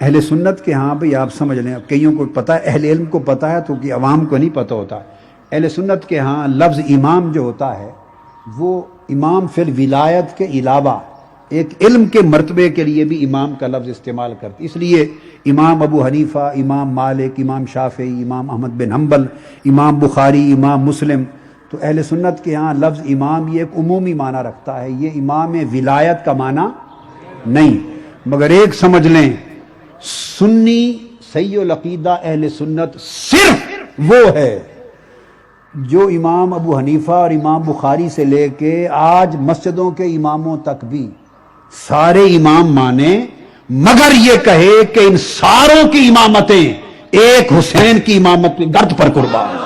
اہل سنت کے ہاں بھئی آپ سمجھ لیں، کئیوں کو پتہ ہے، اہل علم کو پتہ ہے تو کہ عوام کو نہیں پتہ ہوتا. اہل سنت کے ہاں لفظ امام جو ہوتا ہے وہ امام فی الولایت کے علاوہ ایک علم کے مرتبے کے لیے بھی امام کا لفظ استعمال کرتے. اس لیے امام ابو حنیفہ، امام مالک، امام شافعی، امام احمد بن حنبل، امام بخاری، امام مسلم، تو اہل سنت کے ہاں لفظ امام یہ ایک عمومی معنی رکھتا ہے، یہ امام ولایت کا معنی نہیں. مگر ایک سمجھ لیں، سنی صحیح العقیدہ اہل سنت صرف وہ ہے جو امام ابو حنیفہ اور امام بخاری سے لے کے آج مسجدوں کے اماموں تک بھی سارے امام مانے، مگر یہ کہے کہ ان ساروں کی امامتیں ایک حسین کی امامت کی گرد پر قربان.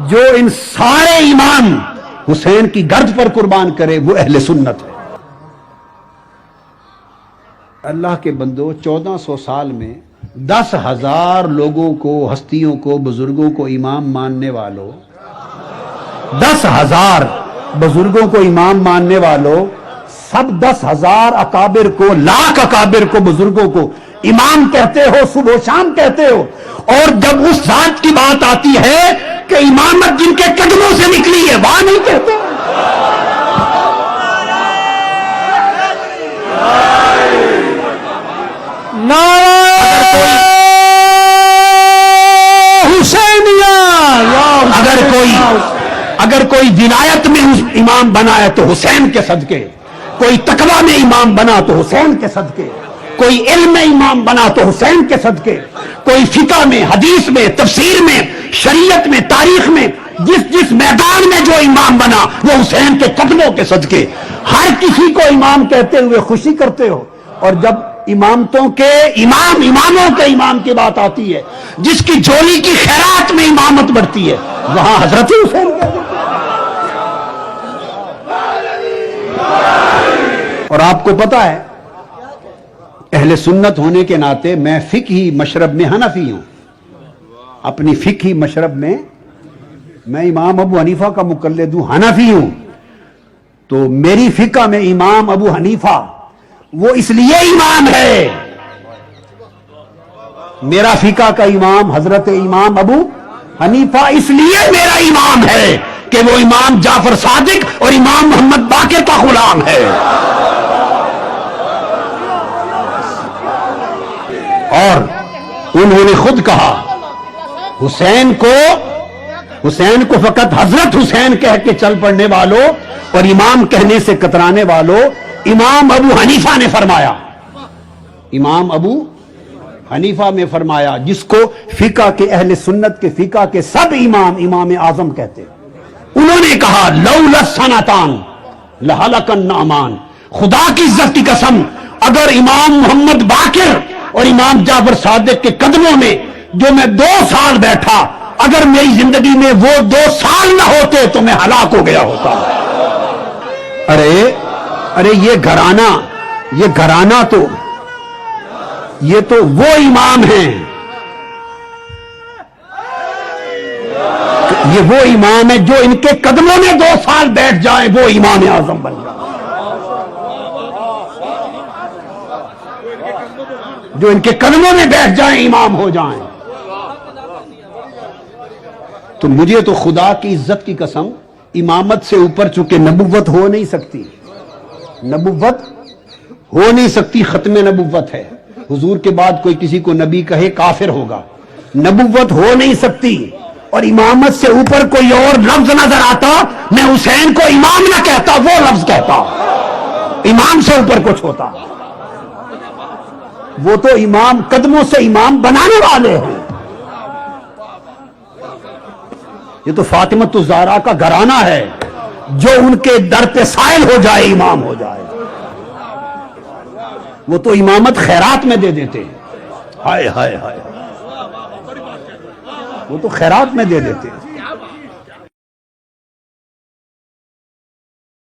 جو ان سارے امام حسین کی گرد پر قربان کرے وہ اہل سنت ہے. اللہ کے بندو، 1400 سال میں 10,000 لوگوں کو، ہستیوں کو، بزرگوں کو امام ماننے والوں، 10,000 بزرگوں کو امام ماننے والوں، سب 10,000 اکابر کو، لاکھ اکابر کو، بزرگوں کو امام کہتے ہو، صبح و شام کہتے ہو، اور جب اس ذات کی بات آتی ہے کہ امامت جن کے قدموں سے نکلی ہے وہاں نہیں کہتے. اگر کوئی ولایت میں امام بنا ہے تو حسین کے صدقے، کوئی تقویٰ میں امام بنا تو حسین کے صدقے، کوئی علم میں امام بنا تو حسین کے صدقے، کوئی فقہ میں، حدیث میں، تفسیر میں، شریعت میں، تاریخ میں، جس میدان میں جو امام بنا وہ حسین کے قدموں کے صدقے. ہر کسی کو امام کہتے ہوئے خوشی کرتے ہو، اور جب اماموں کے امام کی بات آتی ہے، جس کی جولی کی خیرات میں امامت بڑھتی ہے، وہاں حضرت حسین کہتے ہیں. اور آپ کو پتا ہے اہل سنت ہونے کے ناطے میں فقہی مشرب میں حنفی ہوں. اپنی فقہی مشرب میں میں امام ابو حنیفہ کا مقلد ہوں، حنفی ہوں. تو میری فقہ میں امام ابو حنیفہ وہ اس لیے امام ہے، میرا فقہ کا امام حضرت امام ابو حنیفہ اس لیے میرا امام ہے کہ وہ امام جعفر صادق اور امام محمد باقر کا غلام ہے. اور انہوں نے خود کہا حسین کو فقط حضرت حسین کہہ کے چل پڑنے والوں اور امام کہنے سے کترانے والوں امام ابو حنیفہ نے فرمایا، امام ابو حنیفہ میں فرمایا، جس کو فقہ کے اہل سنت کے فقہ کے سب امام اعظم کہتے. انہوں نے کہا لولا السنتان لہلک النعمان، خدا کی عزت کی قسم اگر امام محمد باقر اور امام جعفر صادق کے قدموں میں جو میں 2 سال بیٹھا، اگر میری زندگی میں وہ 2 سال نہ ہوتے تو میں ہلاک ہو گیا ہوتا. ارے یہ گھرانہ تو یہ تو وہ امام ہیں، یہ وہ امام ہے جو ان کے قدموں میں 2 سال بیٹھ جائیں وہ امام اعظم بن جائیں، جو ان کے قدموں میں بیٹھ جائیں امام ہو جائیں. تو مجھے تو خدا کی عزت کی قسم امامت سے اوپر چونکہ نبوت ہو نہیں سکتی، ختم نبوت ہے. حضور کے بعد کوئی کسی کو نبی کہے کافر ہوگا. نبوت ہو نہیں سکتی، اور امامت سے اوپر کوئی اور لفظ نظر آتا میں حسین کو امام نہ کہتا، وہ لفظ کہتا. امام سے اوپر کچھ ہوتا، وہ تو امام قدموں سے امام بنانے والے ہیں. یہ تو فاطمۃ الزہرا کا گھرانہ ہے، جو ان کے در پہ سائل ہو جائے امام ہو جائے. وہ تو امامت خیرات میں دے دیتے ہیں، ہائے ہائے ہائے، وہ تو خیرات میں دے دیتے ہیں.